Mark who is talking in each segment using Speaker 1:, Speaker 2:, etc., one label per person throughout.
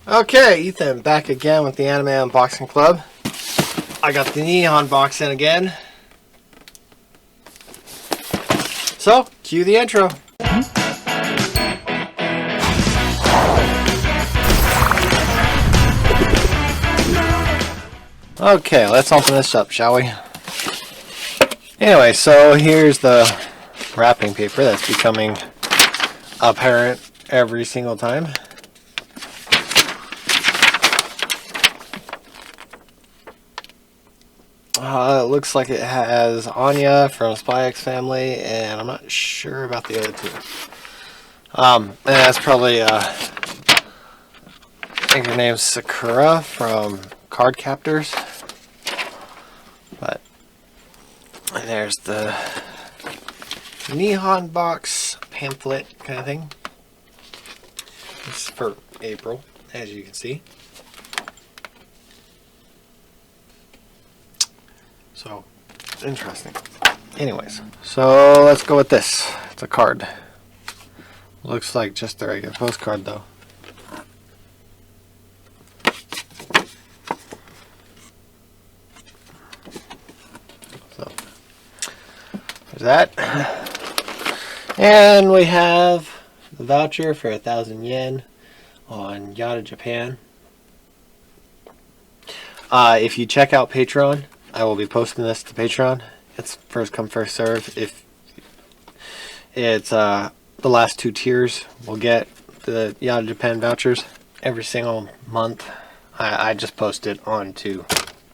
Speaker 1: Okay, Ethan, back again with the Anime Unboxing Club. I got the Nihon Box in again. So, cue the intro. Okay, let's open this up, shall we? Anyway, so here's the wrapping paper that's becoming apparent every single time. It looks like it has Anya from Spy X Family, and I'm not sure about the other two. And that's probably, I think her name's Sakura from Cardcaptors. But, and there's the Nihon Box pamphlet kind of thing. This is for April, as you can see. So, it's interesting. Anyways, so let's go with this. It's a card. Looks like just a regular postcard though. So, there's that. And we have the voucher for 1,000 yen on Yatta-Japan. If you check out Patreon, I will be posting this to Patreon. It's first come, first serve. If it's the last two tiers will get the Yatta-Japan vouchers every single month. I just post it onto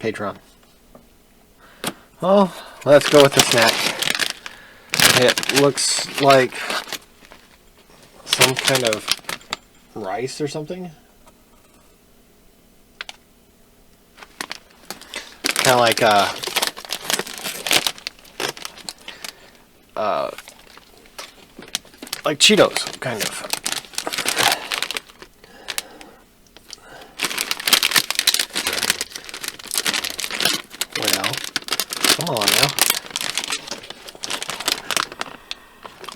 Speaker 1: Patreon. Well, let's go with the snack. It looks like some kind of rice or something. Kind of like Cheetos, kind of. Well, come on now.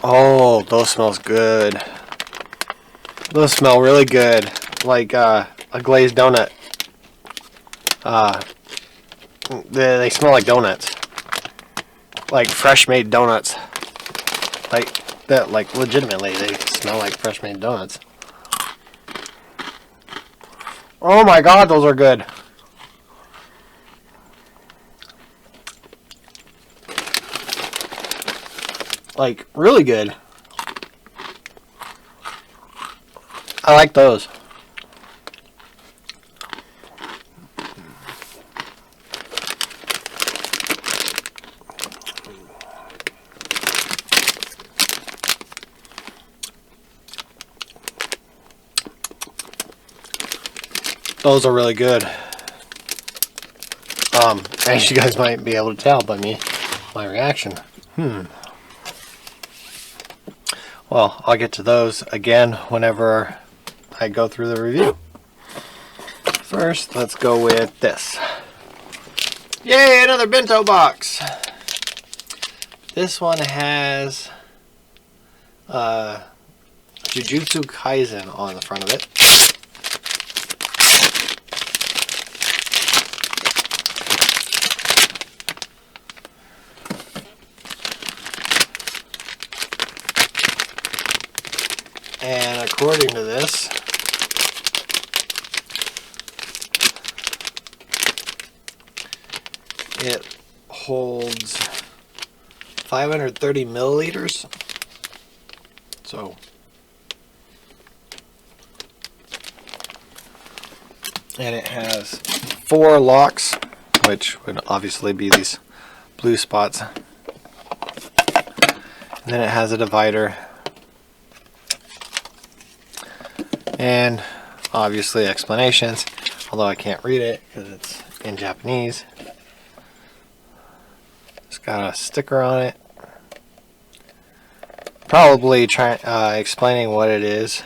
Speaker 1: Oh, those smells good. Those smell really good, like a glazed donut. They smell like donuts, like fresh made donuts, like that. Like legitimately, they smell like fresh made donuts. Oh my god, those are good. Like really good. I like those. Those are really good. As you guys might be able to tell by my reaction. Well, I'll get to those again whenever I go through the review. First, let's go with this. Yay, another Bento box! This one has Jujutsu Kaizen on the front of it. And according to this, it holds 530 milliliters. So, and it has 4 locks, which would obviously be these blue spots. And then it has a divider. And obviously explanations, although I can't read it because it's in Japanese. It's got a sticker on it. Probably explaining what it is.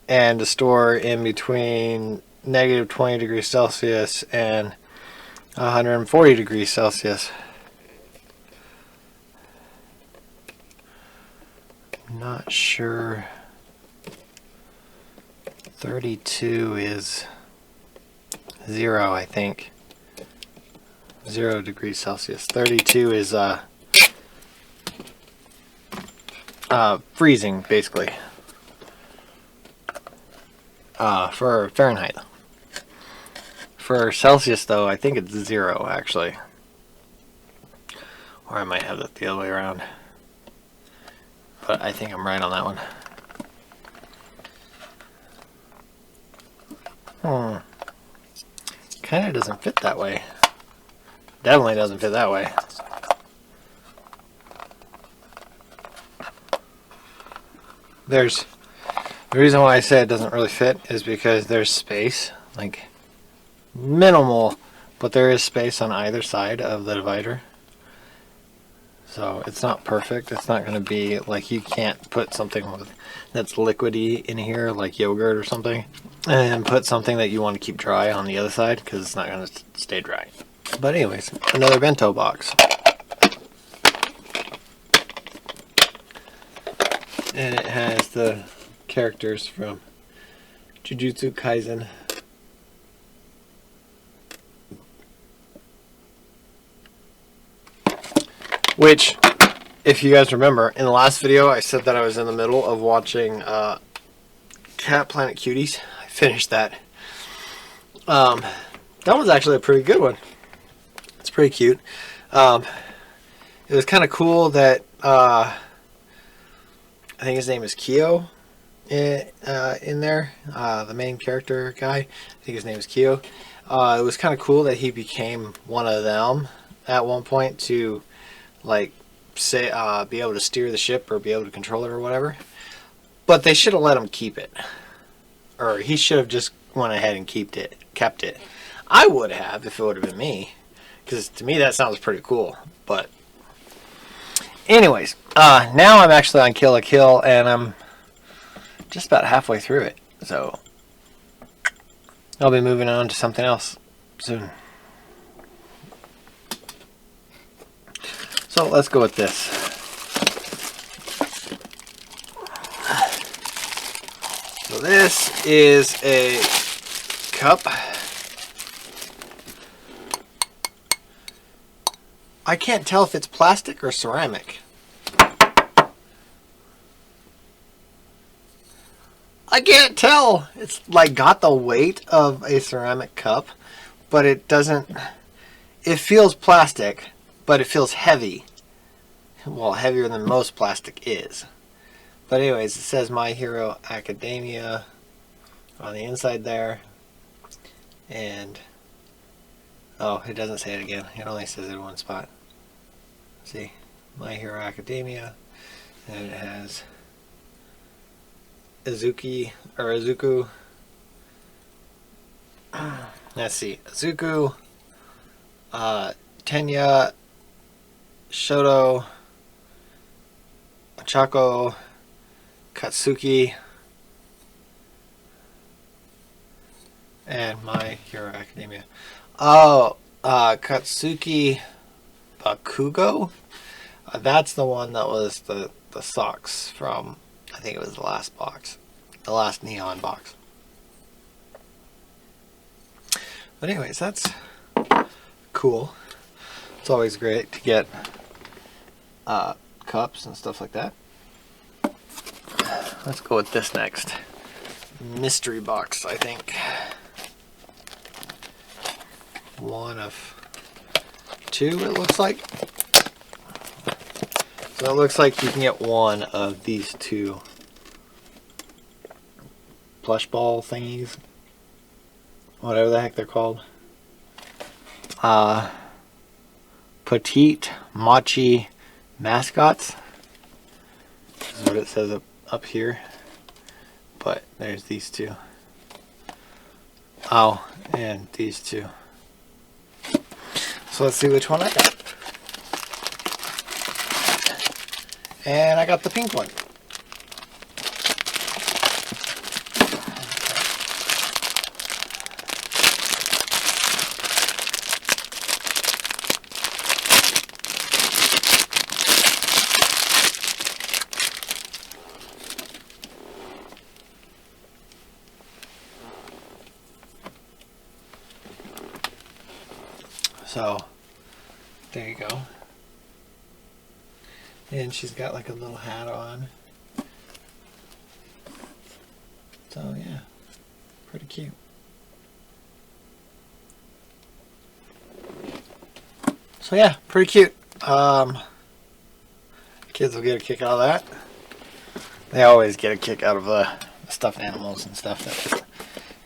Speaker 1: And to store in between negative 20 degrees Celsius and 140 degrees Celsius. Not sure 32 is 0, I think. 0 degrees Celsius. 32 is freezing, basically. For Fahrenheit. For Celsius, though, I think it's 0, actually. Or I might have that the other way around. But I think I'm right on that one. Kind of doesn't fit that way. Definitely doesn't fit that way. The reason why I say it doesn't really fit is because there's space, like minimal, but there is space on either side of the divider. So it's not perfect. It's not going to be like, you can't put something that's liquidy in here, like yogurt or something, and put something that you want to keep dry on the other side, because it's not going to stay dry. But anyways, another bento box. And it has the characters from Jujutsu Kaizen. Which, if you guys remember, in the last video I said that I was in the middle of watching Cat Planet Cuties. I finished that. That was actually a pretty good one. It's pretty cute. It was kind of cool that I think his name is Kyo in there. The main character guy, I think his name is Kyo. It was kind of cool that he became one of them at one point to, like, say, be able to steer the ship or be able to control it or whatever. But they should have let him keep it. Or he should have just went ahead and kept it. I would have if it would have been me. Because to me that sounds pretty cool. But anyways, now I'm actually on Kill la Kill and I'm just about halfway through it. So I'll be moving on to something else soon. So let's go with this. So this is a cup. I can't tell if it's plastic or ceramic. I can't tell. It's like got the weight of a ceramic cup, but it doesn't. It feels plastic, but it feels heavy. Well, heavier than most plastic is. But anyways, it says My Hero Academia on the inside there. And oh, it doesn't say it again. It only says it in one spot. See, My Hero Academia, and it has Izuku. Let's see, Izuku, Tenya, Shoto, Ochako, Katsuki, and My Hero Academia. Oh, Katsuki Bakugo? That's the one that was the socks from, I think it was the last box. The last Nihon box. But anyways, that's cool. It's always great to get cups and stuff like that. Let's go with this next. Mystery box, I think. One of two, it looks like. So it looks like you can get one of these two plush ball thingies. Whatever the heck they're called. Petite Mochi mascots. This is what it says up here. But there's these two. Oh, and these two. So let's see which one I got. And I got the pink one. So there you go. And she's got like a little hat on. So yeah, pretty cute. So yeah, pretty cute. Kids will get a kick out of that. They always get a kick out of the stuffed animals and stuff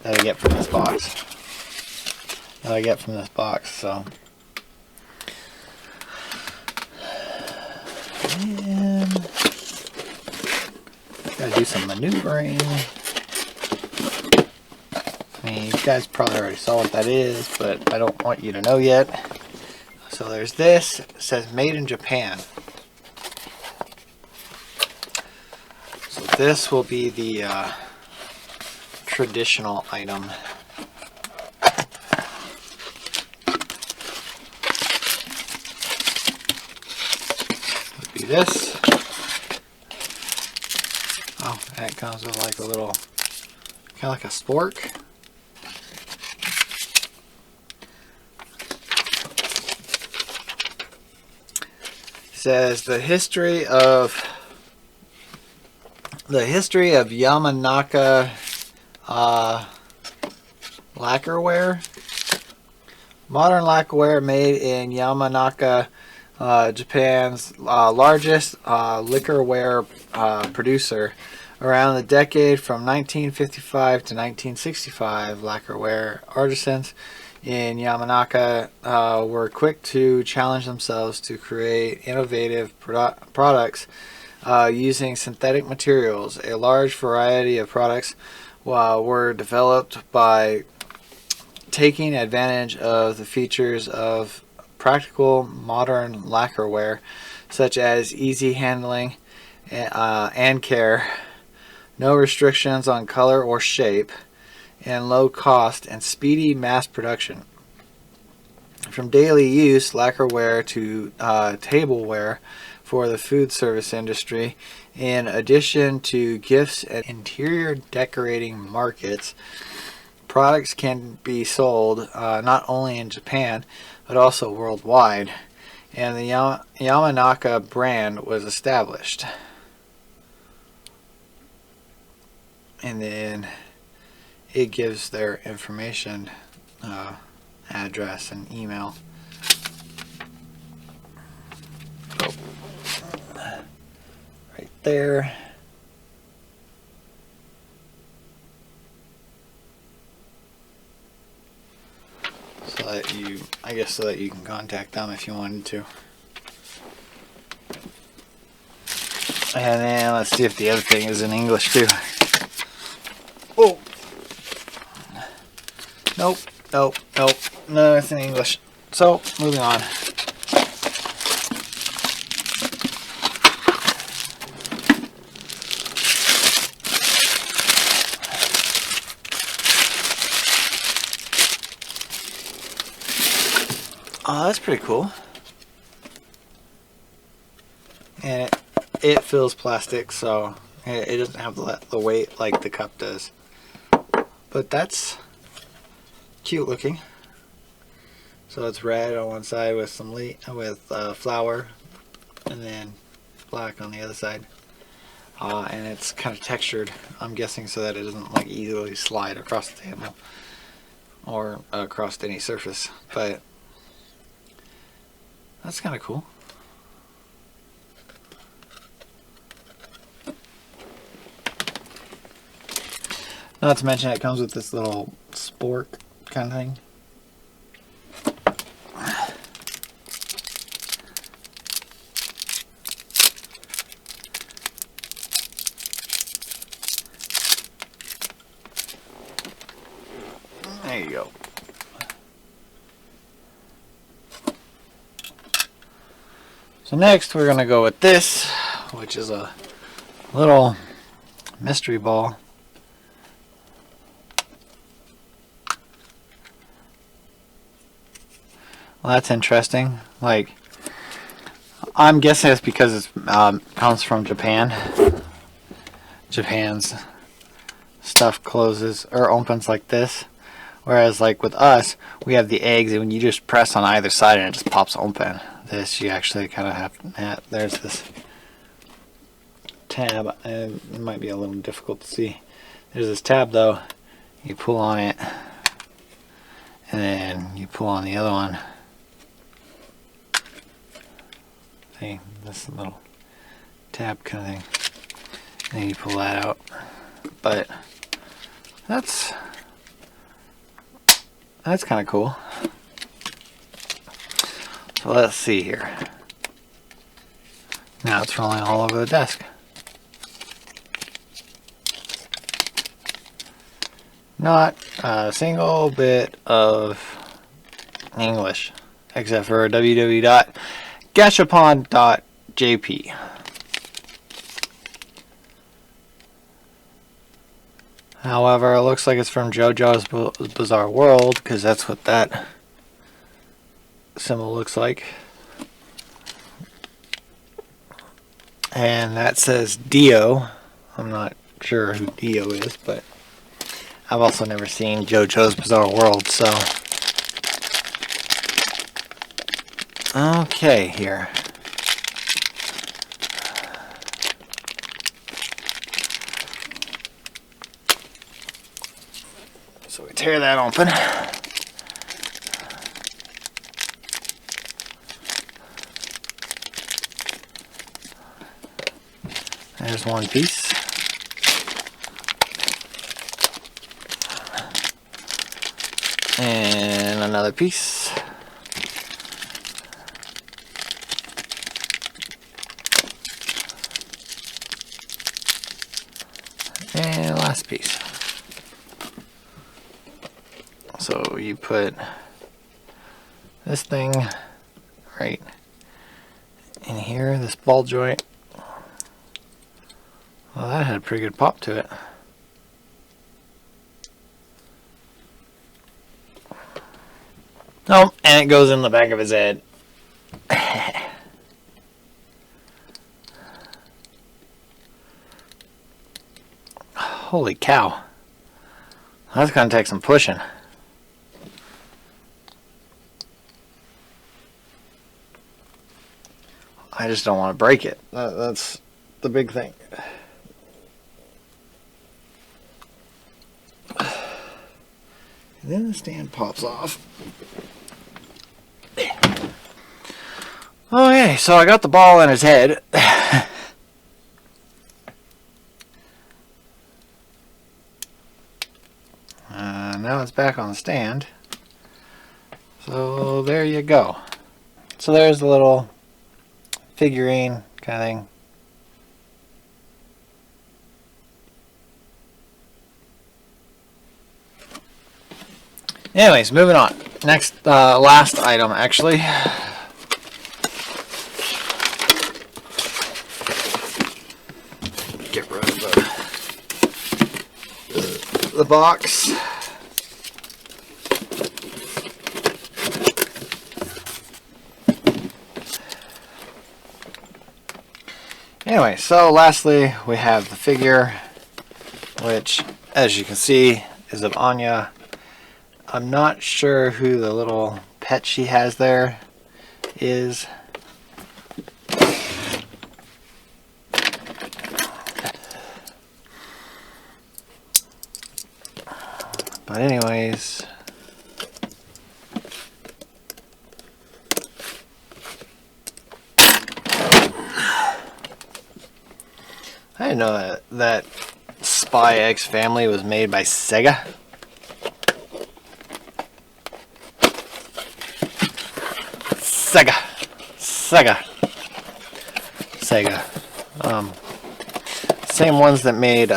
Speaker 1: that I get from this box. So. And gotta do some maneuvering. I mean, you guys probably already saw what that is, but I don't want you to know yet. So there's this. It says made in Japan. So this will be the traditional item. Would be this. Oh, and it comes with like a little, kind of like a spork. Says the history of Yamanaka lacquerware. Modern lacquerware made in Yamanaka, Japan's largest liquorware producer. Around the decade from 1955 to 1965, lacquerware artisans in Yamanaka were quick to challenge themselves to create innovative products using synthetic materials. A large variety of products were developed by taking advantage of the features of practical modern lacquerware, such as easy handling and care, no restrictions on color or shape, and low cost and speedy mass production. From daily use lacquerware to tableware for the food service industry, in addition to gifts and interior decorating markets, products can be sold not only in Japan but also worldwide, and the Yamanaka brand was established. And then it gives their information, address and email. Oh. Right there. So that you, I guess, so that you can contact them if you wanted to. And then let's see if the other thing is in English too. Oh. Nope. No, it's in English. So, moving on. Oh, that's pretty cool. And it feels plastic, so it doesn't have the weight like the cup does. But that's cute looking. So it's red on one side with some flower, and then black on the other side. And it's kind of textured, I'm guessing, so that it doesn't like easily slide across the table or across any surface. But that's kind of cool. Not to mention it comes with this little spork kind of thing. There you go. So next we're going to go with this, which is a little mystery ball. Well, that's interesting. Like, I'm guessing it's because it comes from Japan. Japan's stuff closes or opens like this, Whereas like with us, we have the eggs, and when you just press on either side and it just pops open. This you actually kind of have. There's this tab, and it might be a little difficult to see. There's this tab though. You pull on it, and then you pull on the other one. See, this little tab kind of thing. And then you pull that out. But that's kind of cool. So let's see here. Now it's rolling all over the desk. Not a single bit of English, except for www.gashapon.jp. However, it looks like it's from JoJo's Bizarre World, because that's what that symbol looks like. And that says Dio. I'm not sure who Dio is, but I've also never seen JoJo's Bizarre World, so. Okay, here. So we tear that open. There's one piece. And another piece. And last piece. So you put this thing right in here, this ball joint. Well, that had a pretty good pop to it. Oh, and it goes in the back of his head. Holy cow. That's gonna take some pushing. I just don't want to break it. That's the big thing. And then the stand pops off. Okay, so I got the ball in his head. Now it's back on the stand. So there you go. So there's the little figurine kind of thing. Anyways, moving on. Next, last item actually. Get rid of the box. Anyway, so lastly we have the figure, which as you can see is of Anya. I'm not sure who the little pet she has there is. But anyways, I didn't know that Spy X Family was made by Sega. Sega. Same ones that made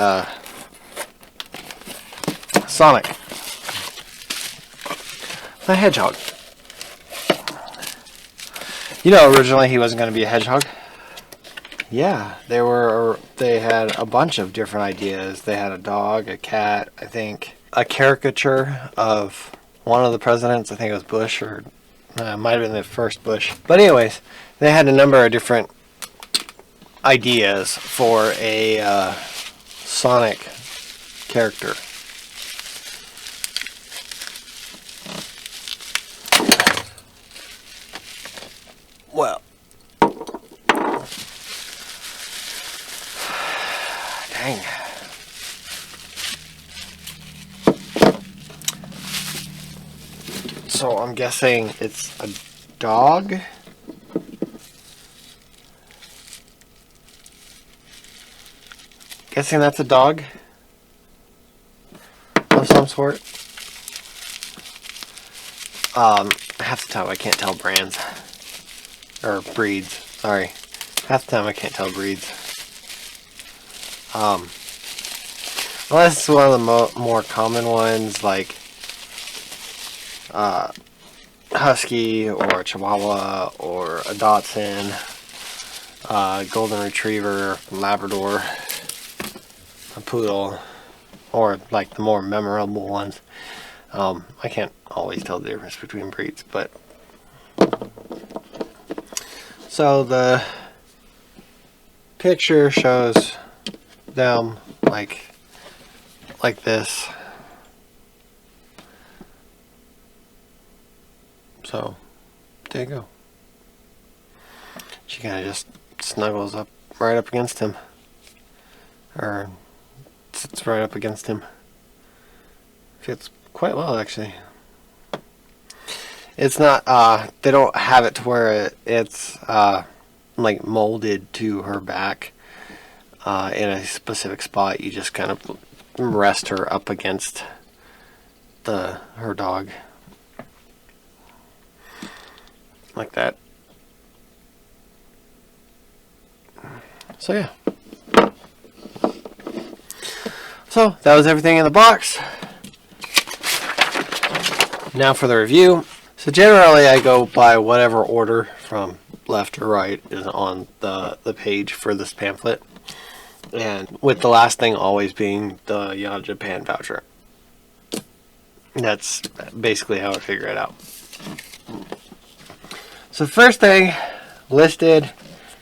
Speaker 1: Sonic the Hedgehog. You know, originally he wasn't going to be a hedgehog. Yeah, they had a bunch of different ideas. They had a dog, a cat, I think a caricature of one of the presidents. I think it was Bush, or it might have been the first Bush. But anyways, they had a number of different ideas for a Sonic character. Well, dang. So I'm guessing it's a dog. Guessing that's a dog of some sort. Half the time I can't tell brands or breeds. Sorry, half the time I can't tell breeds. Unless it's one of the more common ones, like Husky or Chihuahua or a Dachshund, Golden Retriever, Labrador, a Poodle, or like the more memorable ones. I can't always tell the difference between breeds, but so the picture shows them like this. So there you go. She kind of just snuggles up right up against him, or sits right up against him. Fits quite well, actually. It's not they don't have it to where it's like molded to her back in a specific spot. You just kind of rest her up against her dog like that. So yeah. So that was everything in the box. Now for the review. So generally I go by whatever order from left to right is on the page for this pamphlet. And with the last thing always being the Yatta-Japan Voucher. That's basically how I figure it out. So first thing listed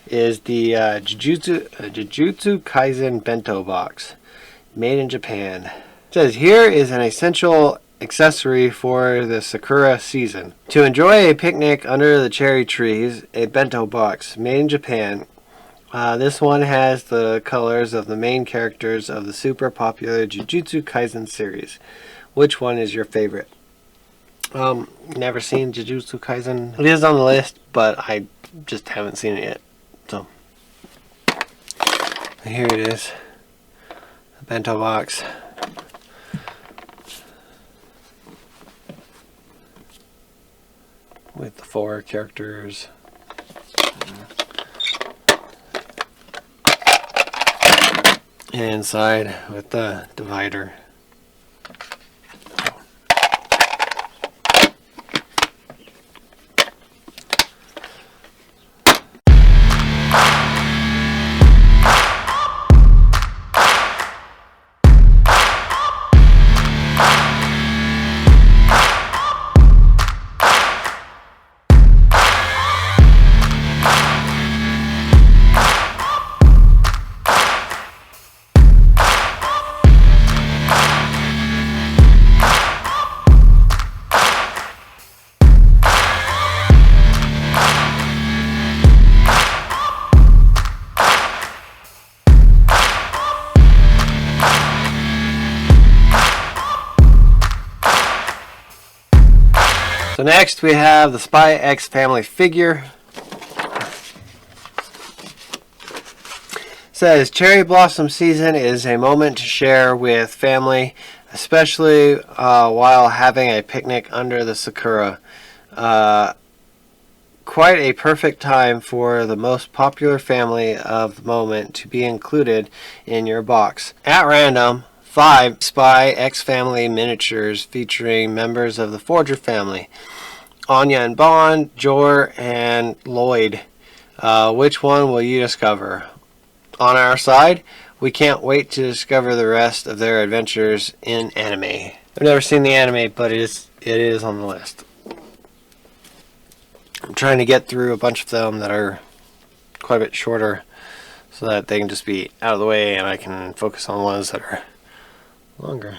Speaker 1: is the Jujutsu Kaizen Bento box. Made in Japan. It says, here is an essential accessory for the Sakura season. To enjoy a picnic under the cherry trees, a bento box made in Japan. This one has the colors of the main characters of the super popular Jujutsu Kaisen series. Which one is your favorite? Never seen Jujutsu Kaisen. It is on the list, but I just haven't seen it yet. So here it is. The bento box. With the 4 characters. And inside with the divider. So next we have the Spy X Family figure. It says, cherry blossom season is a moment to share with family, especially while having a picnic under the sakura. Quite a perfect time for the most popular family of the moment to be included in your box. At random, 5 Spy X Family miniatures featuring members of the Forger family. Anya and Bond, Jor, and Lloyd. Which one will you discover? On our side, we can't wait to discover the rest of their adventures in anime. I've never seen the anime, but it is on the list. I'm trying to get through a bunch of them that are quite a bit shorter so that they can just be out of the way and I can focus on ones that are longer.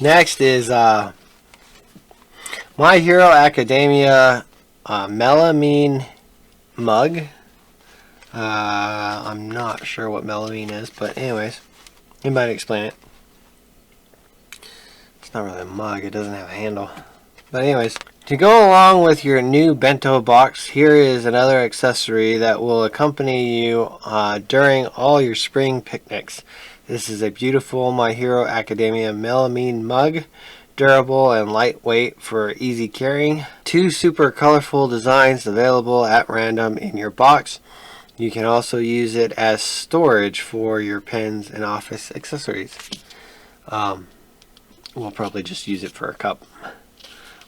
Speaker 1: Next is My Hero Academia melamine mug. I'm not sure what melamine is, but anyways, anybody explain it? It's not really a mug, it doesn't have a handle. But anyways, to go along with your new bento box, here is another accessory that will accompany you during all your spring picnics. This is a beautiful My Hero Academia melamine mug, durable and lightweight for easy carrying. 2 super colorful designs available at random in your box. You can also use it as storage for your pens and office accessories. We'll probably just use it for a cup.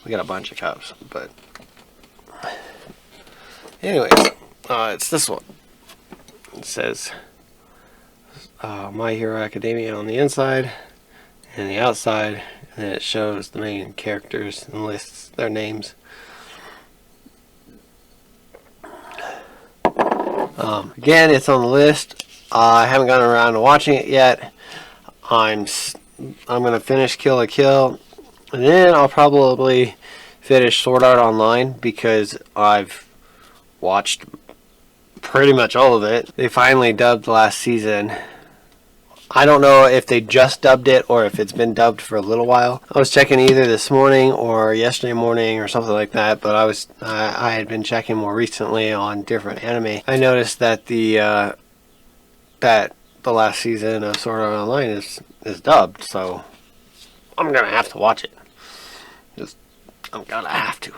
Speaker 1: We got a bunch of cups, but anyways, it's this one. It says My Hero Academia on the inside and the outside, and then it shows the main characters and lists their names. Again, it's on the list. I haven't gotten around to watching it yet. I'm gonna finish Kill la Kill, and then I'll probably finish Sword Art Online because I've watched pretty much all of it. They finally dubbed last season. I don't know if they just dubbed it or if it's been dubbed for a little while. I was checking either this morning or yesterday morning or something like that, but I had been checking more recently on different anime. I noticed that the last season of Sword Art Online is dubbed, so I'm gonna have to watch it. I'm gonna have to.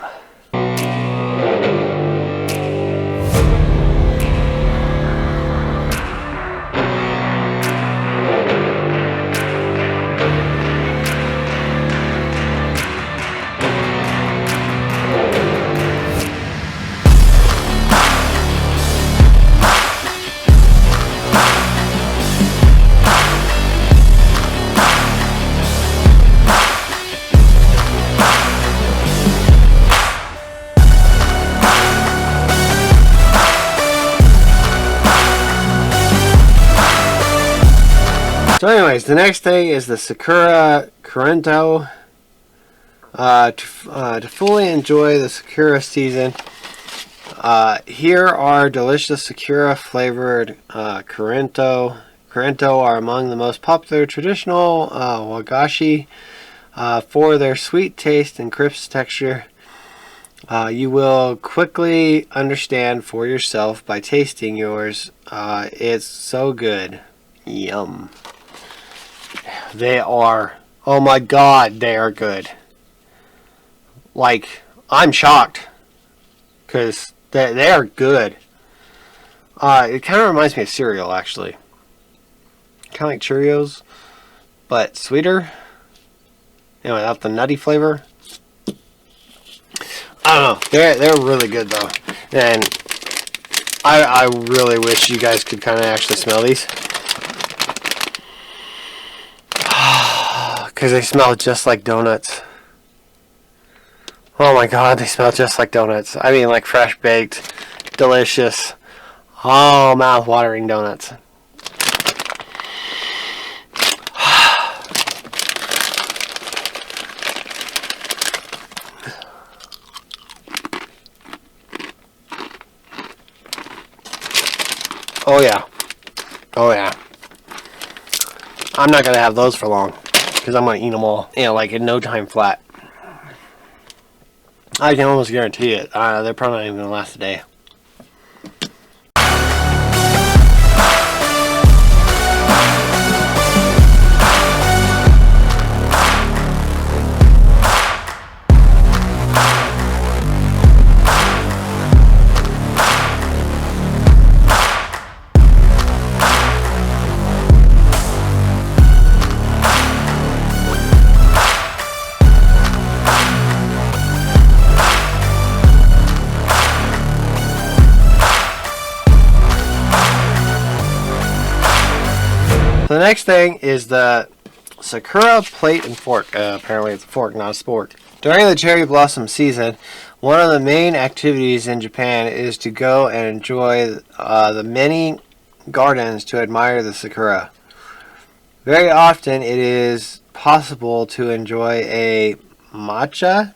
Speaker 1: So anyways, the next thing is the Sakura Kurento. To fully enjoy the Sakura season, here are delicious Sakura flavored Kurento. Kurento are among the most popular traditional wagashi for their sweet taste and crisp texture. You will quickly understand for yourself by tasting yours. It's so good. Yum. They are, oh my god, they are good. Like, I'm shocked because they are good. It kind of reminds me of cereal, actually. Kind of like Cheerios, but sweeter. And without the nutty flavor. I don't know. They're really good though, and I really wish you guys could kind of actually smell these. Because they smell just like donuts. Oh my god, they smell just like donuts. I mean, like fresh baked, delicious, oh, mouth-watering donuts. Oh yeah. Oh yeah. I'm not going to have those for long. Because I'm going to eat them all, like in no time flat. I can almost guarantee it. They're probably not even going to last a day. The next thing is the Sakura plate and fork. Apparently it's a fork, not a spork. During the cherry blossom season, one of the main activities in Japan is to go and enjoy the many gardens to admire the sakura. Very often it is possible to enjoy a matcha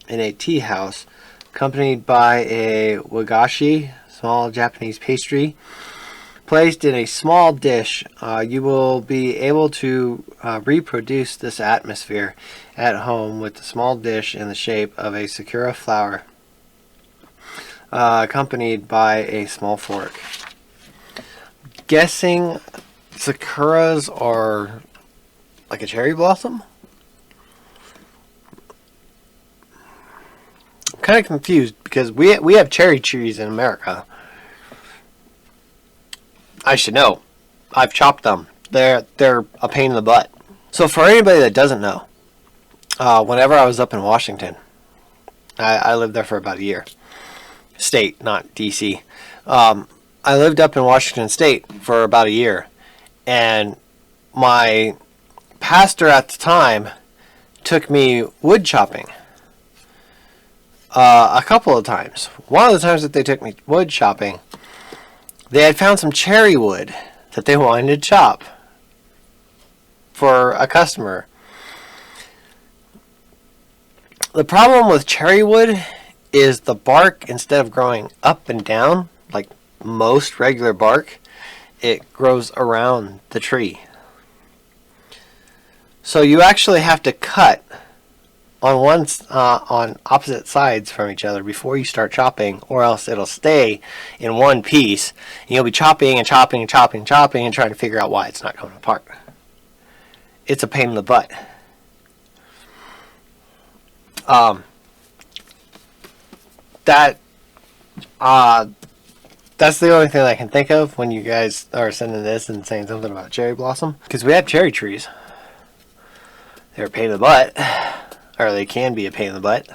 Speaker 1: in a tea house, accompanied by a wagashi, small Japanese pastry, placed in a small dish. You will be able to reproduce this atmosphere at home with a small dish in the shape of a sakura flower, accompanied by a small fork. Guessing sakuras are like a cherry blossom? I'm kind of confused because we have cherry trees in America. I should know. I've chopped them. They're a pain in the butt. So for anybody that doesn't know, whenever I was up in Washington, I lived there for about a year. State, not DC. I lived up in Washington State for about a year, and my pastor at the time took me wood chopping a couple of times. One of the times that they took me wood chopping, they had found some cherry wood that they wanted to chop for a customer. The problem with cherry wood is the bark, instead of growing up and down like most regular bark, it grows around the tree. So you actually have to cut on opposite sides from each other before you start chopping, or else it'll stay in one piece and you'll be chopping and chopping and chopping and chopping and trying to figure out why it's not coming apart. It's a pain in the butt. That's the only thing I can think of when you guys are sending this and saying something about cherry blossom, because we have cherry trees. They're a pain in the butt. Or they can be a pain in the butt,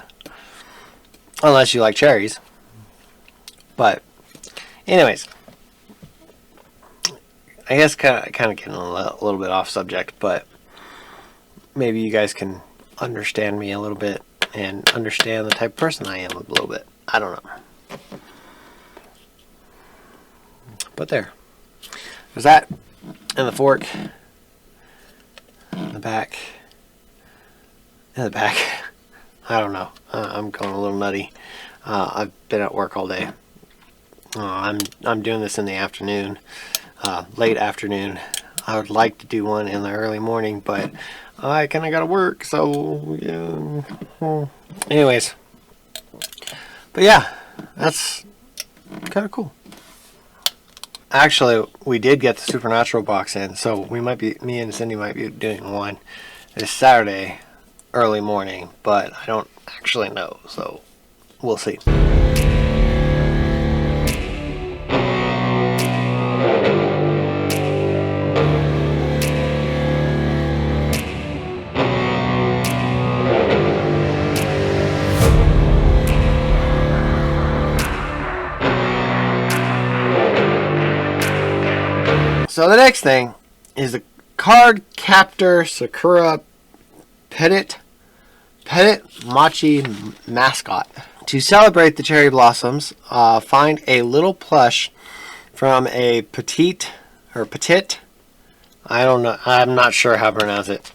Speaker 1: unless you like cherries. But anyways, I guess kind of getting a little bit off subject, but maybe you guys can understand me a little bit and understand the type of person I am a little bit. I don't know. But there's that, and the fork in the back. In the back. I don't know. I'm going a little nutty. I've been at work all day. I'm doing this in the afternoon, late afternoon. I would like to do one in the early morning, but I kind of got to work, so yeah. Anyways, but yeah, that's kind of cool. Actually, we did get the Supernatural box in, so me and Cindy might be doing one this Saturday early morning, but I don't actually know, so we'll see. So the next thing is the Cardcaptor Sakura Petit Mochi mascot. To celebrate the cherry blossoms, find a little plush from a petite, I don't know, I'm not sure how to pronounce it,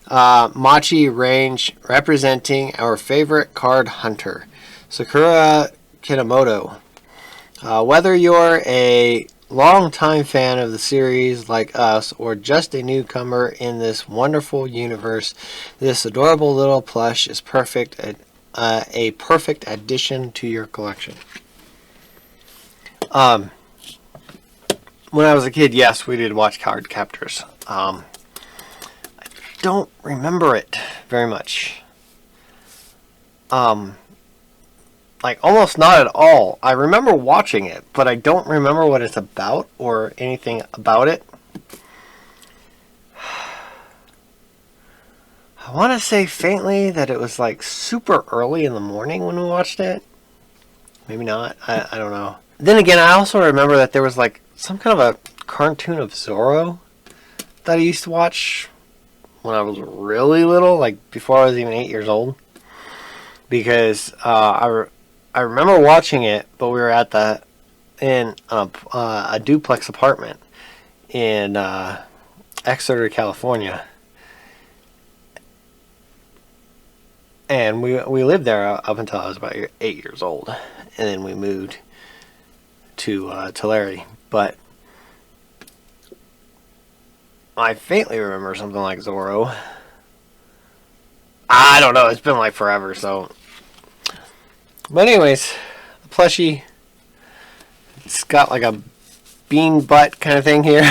Speaker 1: mochi range representing our favorite card hunter, Sakura Kinomoto. Whether you're a long-time fan of the series like us, or just a newcomer in this wonderful universe, this adorable little plush is a perfect addition to your collection. When I was a kid, yes, we did watch Cardcaptors. I don't remember it very much. Like, almost not at all. I remember watching it, but I don't remember what it's about or anything about it. I want to say faintly that it was like super early in the morning when we watched it. Maybe not. I don't know. Then again, I also remember that there was like some kind of a cartoon of Zorro that I used to watch when I was really little, like before I was even 8 years old. Because I remember watching it, but we were in a duplex apartment in Exeter, California, And we lived there up until I was about 8 years old, and then we moved to Tulare. But I faintly remember something like Zorro. I don't know. It's been like forever. So, but anyways, the plushie. It's got like a bean butt kind of thing here.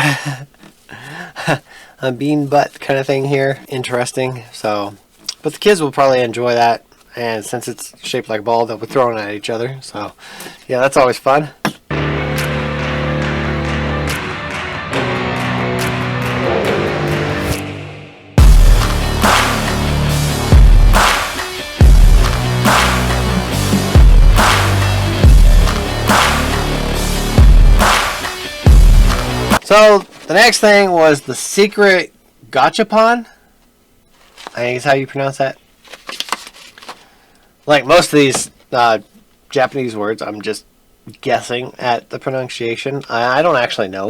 Speaker 1: A bean butt kind of thing here. Interesting. So, but the kids will probably enjoy that. And since it's shaped like a ball, they'll be throwing it at each other. So, yeah, that's always fun. So, the next thing was the secret gachapon. I think is how you pronounce that. Like most of these Japanese words, I'm just guessing at the pronunciation. I don't actually know.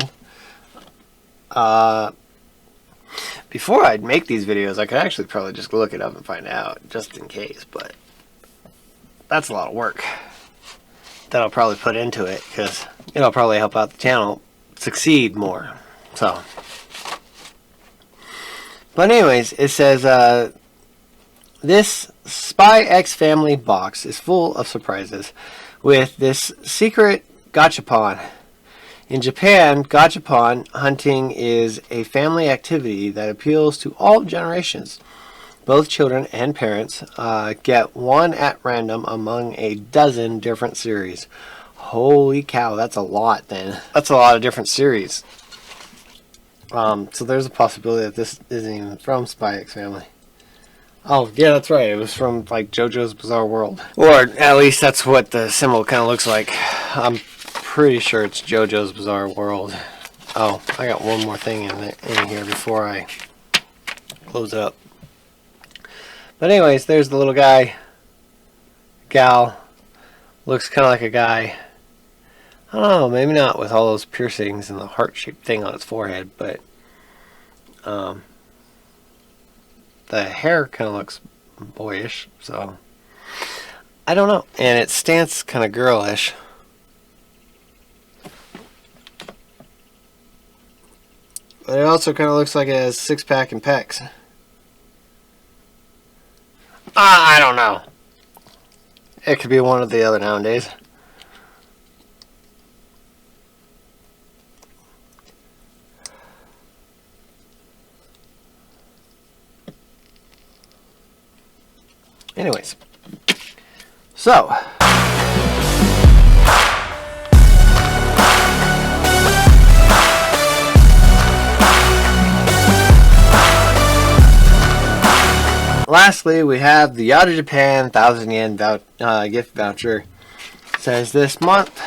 Speaker 1: Before I'd make these videos, I could actually probably just look it up and find out, just in case. But that's a lot of work that I'll probably put into it, because it'll probably help out the channel succeed more. So, but anyways, it says this Spy X Family box is full of surprises with this secret gachapon. In Japan, gachapon hunting is a family activity that appeals to all generations. Both children and parents get one at random among a dozen different series. Holy cow, that's a lot then. That's a lot of different series. So there's a possibility that this isn't even from Spy X Family. Oh, yeah, that's right. It was from, like, JoJo's Bizarre World. Or at least that's what the symbol kind of looks like. I'm pretty sure it's JoJo's Bizarre World. Oh, I got one more thing in here before I close it up. But anyways, there's the little guy. Gal. Looks kind of like a guy. I don't know, maybe not with all those piercings and the heart-shaped thing on its forehead, but the hair kind of looks boyish, so I don't know. And its stance kind of girlish. But it also kind of looks like it has six-pack and pecs. I don't know. It could be one or the other nowadays. Anyways, so lastly, we have the Yatta-Japan 1,000 yen gift voucher. It says this month.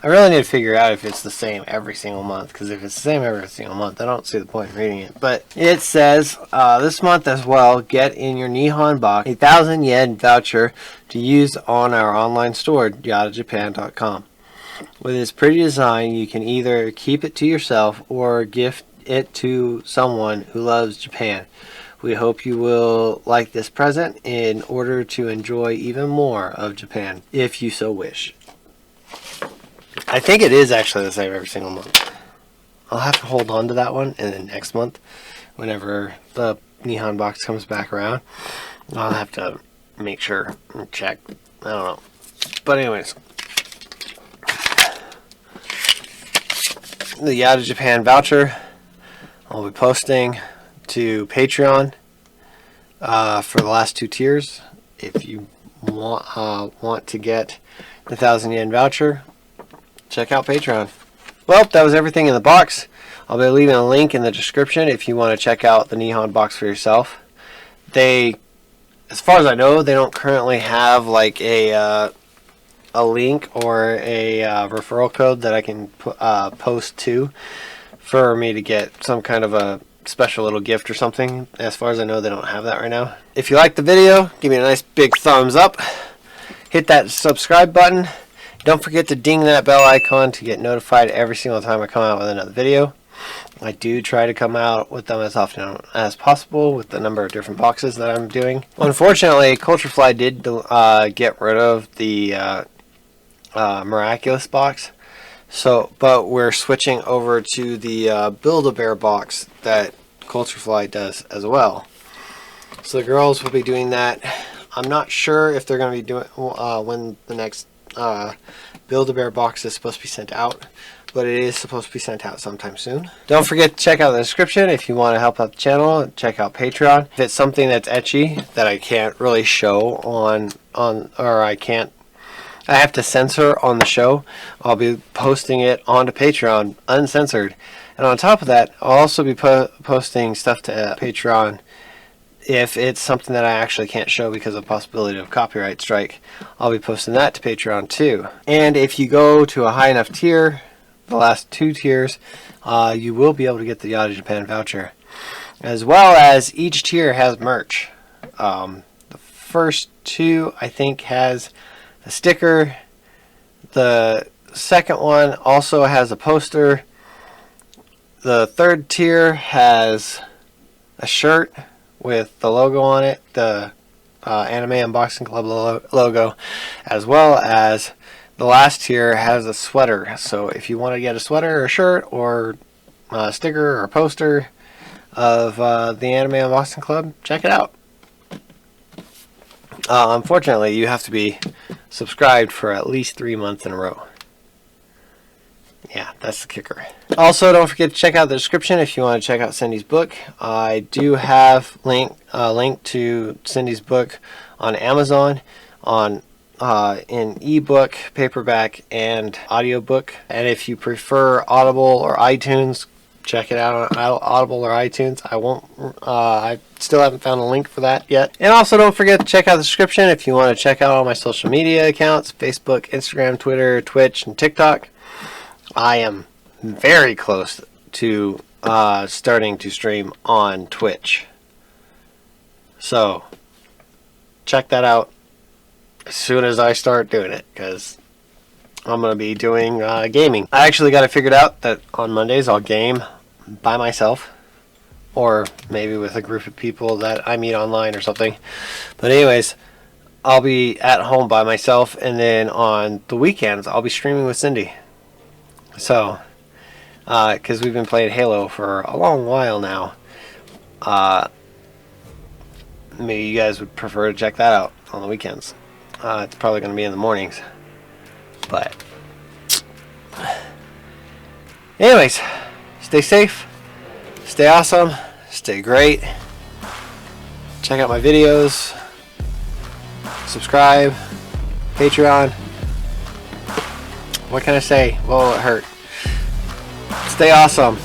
Speaker 1: I really need to figure out if it's the same every single month, because if it's the same every single month, I don't see the point in reading it. But it says this month as well, get in your Nihon Box a 1,000 yen voucher to use on our online store, yattajapan.com. With its pretty design, you can either keep it to yourself or gift it to someone who loves Japan. We hope you will like this present in order to enjoy even more of Japan, if you so wish. I think it is actually the same every single month. I'll have to hold on to that one, and then next month, whenever the Nihon Box comes back around, I'll have to make sure and check. I don't know. But anyways, the Yatta-Japan voucher I'll be posting to Patreon for the last 2 tiers. If you want to get the 1,000 yen voucher, check out Patreon. Well, that was everything in the box. I'll be leaving a link in the description if you want to check out the Nihon Box for yourself. They, as far as I know, they don't currently have like a link or a referral code that I can post to for me to get some kind of a special little gift or something. As far as I know, they don't have that right now. If you liked the video, give me a nice big thumbs up. Hit that subscribe button. Don't forget to ding that bell icon to get notified every single time I come out with another video. I do try to come out with them as often as possible with the number of different boxes that I'm doing. Unfortunately, Culturefly did get rid of the Miraculous box. So, but we're switching over to the Build-A-Bear box that Culturefly does as well. So the girls will be doing that. I'm not sure if they're going to be doing when the next Build-A-Bear box is supposed to be sent out, but it is supposed to be sent out sometime soon. Don't forget to check out the description if you want to help out the channel. Check out Patreon. If it's something that's ecchi that I can't really show on or I have to censor on the show, I'll be posting it onto Patreon uncensored. And on top of that, I'll also be posting stuff to Patreon if it's something that I actually can't show because of the possibility of copyright strike. I'll be posting that to Patreon too. And if you go to a high enough tier, the last 2 tiers, you will be able to get the Yatta-Japan Voucher. As well as each tier has merch. The first 2, I think, has a sticker. The second one also has a poster. The third tier has a shirt with the logo on it, the Anime Unboxing Club logo, as well as the last tier has a sweater. So if you want to get a sweater or a shirt or a sticker or a poster of the Anime Unboxing Club, check it out. Unfortunately, you have to be subscribed for at least 3 months in a row. Yeah, that's the kicker. Also, don't forget to check out the description if you want to check out Cindy's book. I do have link to Cindy's book on Amazon in ebook, paperback, and audiobook. And if you prefer Audible or iTunes, check it out on Audible or iTunes. I still haven't found a link for that yet. And also don't forget to check out the description if you want to check out all my social media accounts: Facebook, Instagram, Twitter, Twitch, and TikTok. I am very close to starting to stream on Twitch. So check that out as soon as I start doing it, because I'm going to be doing gaming. I actually got it figured out that on Mondays I'll game by myself, or maybe with a group of people that I meet online or something. But anyways, I'll be at home by myself, and then on the weekends I'll be streaming with Cindy. So, because we've been playing Halo for a long while now, maybe you guys would prefer to check that out on the weekends. It's probably going to be in the mornings. But anyways, stay safe, stay awesome, stay great. Check out my videos, subscribe, Patreon. What can I say? Well, it hurt. Stay awesome.